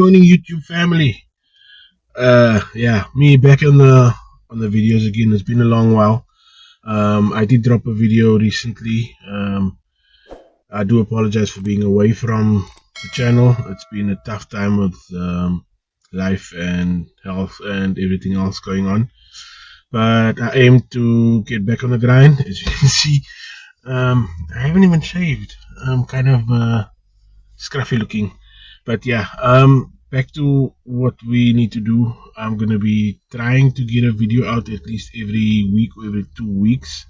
Morning YouTube family. Yeah, me back on the videos again. It's been a long while. I did drop a video recently. I do apologize for being away from the channel. It's been a tough time with life and health and everything else going on. But I aim to get back on the grind. As you can see, I haven't even shaved. I'm kind of scruffy looking. But yeah, back to what we need to do. I'm gonna be trying to get a video out at least every week or every 2 weeks.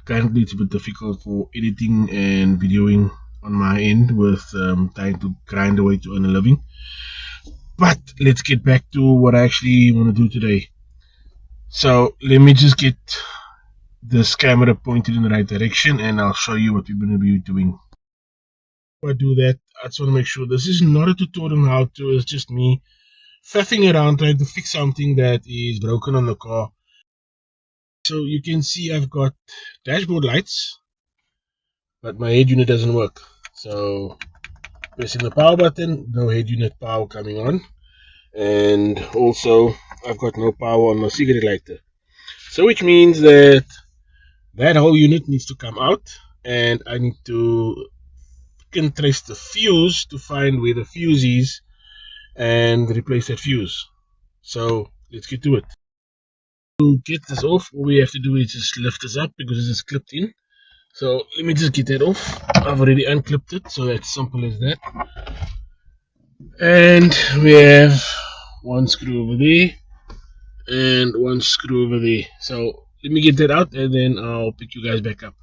Currently it's a bit difficult for editing and videoing on my end with trying to grind away to earn a living. But let's get back to what I actually want to do today. So let me just get this camera pointed in the right direction and I'll show you what we're going to be doing. Before I do that, I just want to make sure this is not a tutorial on how to. It's just me faffing around trying to fix something that is broken on the car. So you can see I've got dashboard lights, but my head unit doesn't work. So pressing the power button, no head unit power coming on, and also I've got no power on my cigarette lighter. So which means that whole unit needs to come out, and I need to trace the fuse to find where the fuse is and replace that fuse. So let's get to it. To get this off, all we have to do is just lift this up because this is clipped in. So let me just get that off. I've already unclipped it, so that's simple as that. And we have one screw over there and one screw over there. So let me get that out and then I'll pick you guys back up.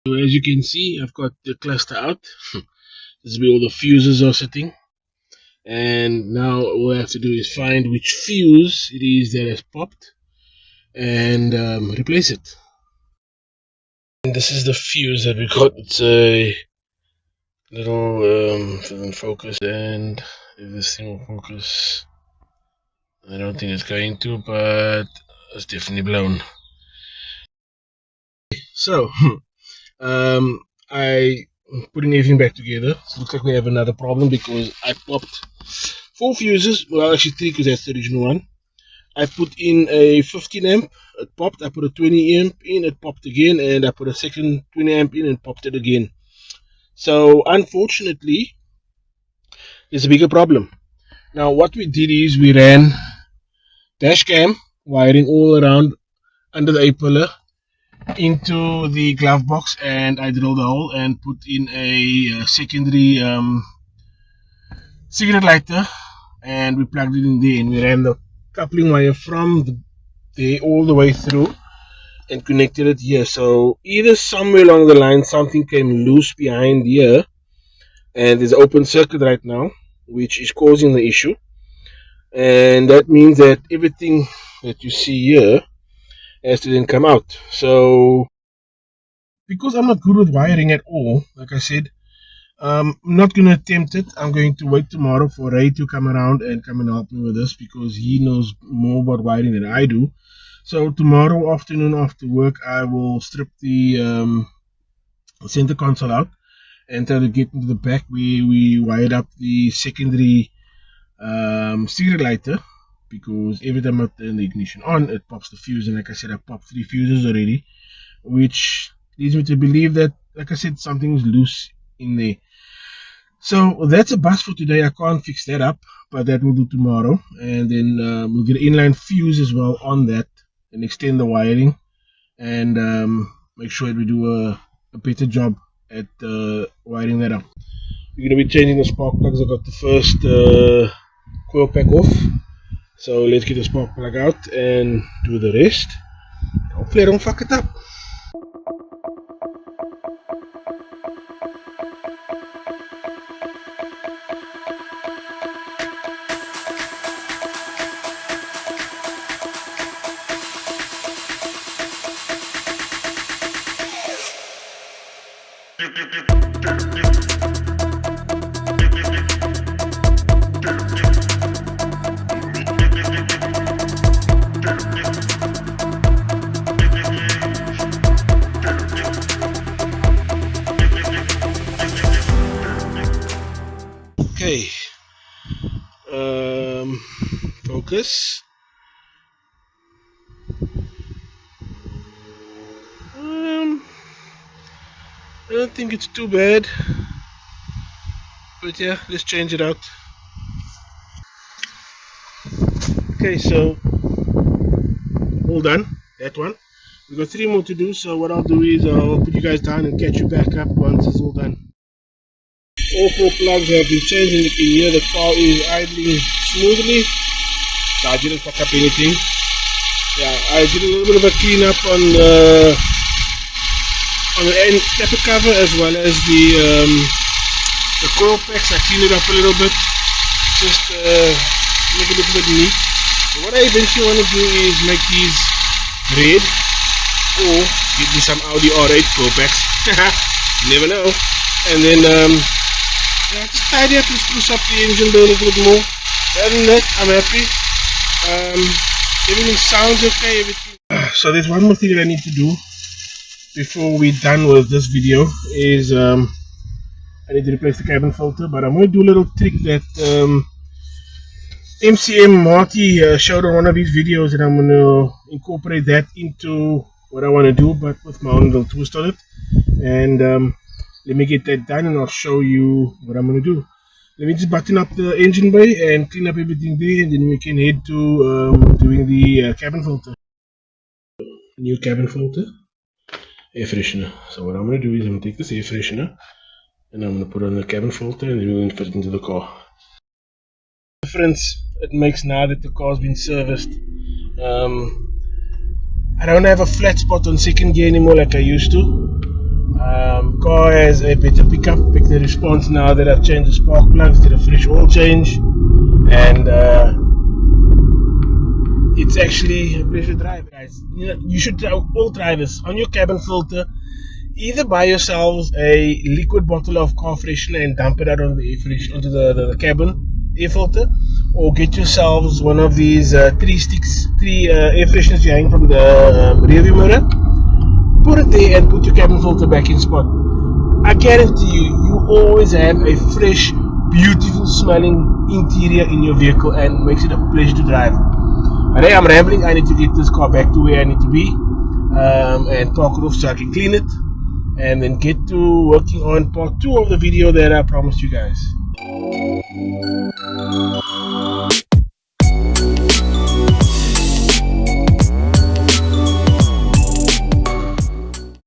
So as you can see, I've got the cluster out. This is where all the fuses are sitting. And now all I have to do is find which fuse it is that has popped and replace it. And this is the fuse that we got. It's a little doesn't focus, and if this thing will focus, I don't think it's going to, but it's definitely blown. So I putting everything back together. So it looks like we have another problem because I popped 4 fuses, well actually 3 because that's the original one. I put in a 15 amp, it popped. I put a 20 amp in, it popped again, and I put a second 20 amp in and popped it again. So unfortunately there's a bigger problem. Now what we did is we ran dash cam wiring all around under the A-pillar into the glove box, and I drilled a hole and put in a secondary cigarette lighter, and we plugged it in there, and we ran the coupling wire from there all the way through and connected it here. So either somewhere along the line something came loose behind here, and there's an open circuit right now which is causing the issue, and that means that everything that you see here has to then come out. So because I'm not good with wiring at all, like I said, I'm not going to attempt it. I'm going to wait tomorrow for Ray to come around and come and help me with this because he knows more about wiring than I do. So tomorrow afternoon after work, I will strip the center console out and try to get into the back where we wired up the secondary cigarette lighter, because every time I turn the ignition on, it pops the fuse, and like I said, I popped 3 fuses already, which leads me to believe that, like I said, something's loose in there. So that's a bust for today. I can't fix that up, but that will do tomorrow, and then we'll get an inline fuse as well on that and extend the wiring and make sure that we do a better job at wiring that up. We're going to be changing the spark plugs. I got the first coil pack off, so let's get the spark plug out and do the rest. Hopefully I don't fuck it up. Okay, Focus. I don't think it's too bad, but yeah, let's change it out. Okay, so all done. That one. We got 3 more to do. So what I'll do is I'll put you guys down and catch you back up once it's all done. All 4 plugs have been changed, and you can hear the car is idling smoothly. So I didn't fuck up anything. Yeah, I did a little bit of a clean up on the end tapper cover as well as the coil packs. I cleaned it up a little bit, just make it look a bit neat. So what I eventually want to do is make these red, or give me some Audi R8 coil packs. You never know. And then yeah, just tidy up and spruce up the engine bay a little bit more. Other than that, I'm happy. Everything sounds okay. So there's one more thing that I need to do before we're done with this video is I need to replace the cabin filter, but I'm going to do a little trick that MCM Marty showed on one of his videos, and I'm going to incorporate that into what I want to do, but with my own little twist on it. And let me get that done and I'll show you what I'm going to do. Let me just button up the engine bay and clean up everything there, and then we can head to doing the cabin filter. New cabin filter, air freshener. So what I'm going to do is I'm going to take this air freshener and I'm going to put on the cabin filter, and then we're going to fit it into the car. The difference it makes now that the car's been serviced. I don't have a flat spot on second gear anymore like I used to. Car has a better pickup, better response now that I've changed the spark plugs, did a fresh oil change, and it's actually a pleasure drive, guys. You should try, all try this on your cabin filter. Either buy yourselves a liquid bottle of car freshener and dump it out on the air onto the cabin air filter, or get yourselves one of these 3 air fresheners you hang from the rearview mirror. Put it there and put your cabin filter back in spot. I guarantee you always have a fresh, beautiful smelling interior in your vehicle, and makes it a pleasure to drive. But hey, I'm rambling. I need to get this car back to where I need to be, and park it off so I can clean it, and then get to working on part 2 of the video that I promised you guys.